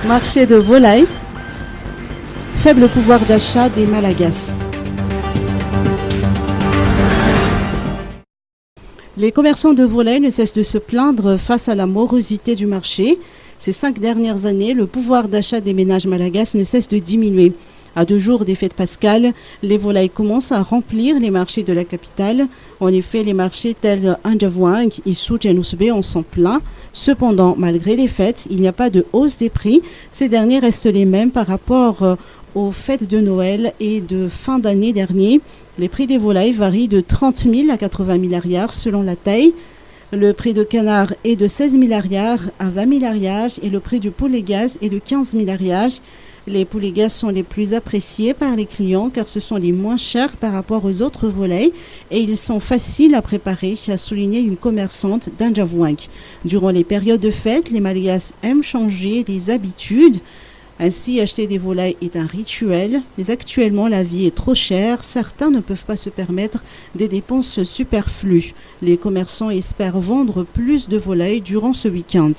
Marché de volailles. Faible pouvoir d'achat des Malagasy. Les commerçants de volailles ne cessent de se plaindre face à la morosité du marché. Ces 5 dernières années, le pouvoir d'achat des ménages malagasy ne cesse de diminuer. À 2 jours des fêtes pascales, les volailles commencent à remplir les marchés de la capitale. En effet, les marchés tels Anjavouang, Issou et Nousbé en sont pleins. Cependant, malgré les fêtes, il n'y a pas de hausse des prix. Ces derniers restent les mêmes par rapport aux fêtes de Noël et de fin d'année dernier. Les prix des volailles varient de 30 000 à 80 000 ariars selon la taille. Le prix de canard est de 16 000 ariars à 20 000 ariars et le prix du poulet gaz est de 15 000 ariars. Les poulets gaz sont les plus appréciés par les clients car ce sont les moins chers par rapport aux autres volailles et ils sont faciles à préparer, a souligné une commerçante d'Anjavouang. Durant les périodes de fête, les Malagasy aiment changer les habitudes. Ainsi, acheter des volailles est un rituel, mais actuellement la vie est trop chère, certains ne peuvent pas se permettre des dépenses superflues. Les commerçants espèrent vendre plus de volailles durant ce week-end.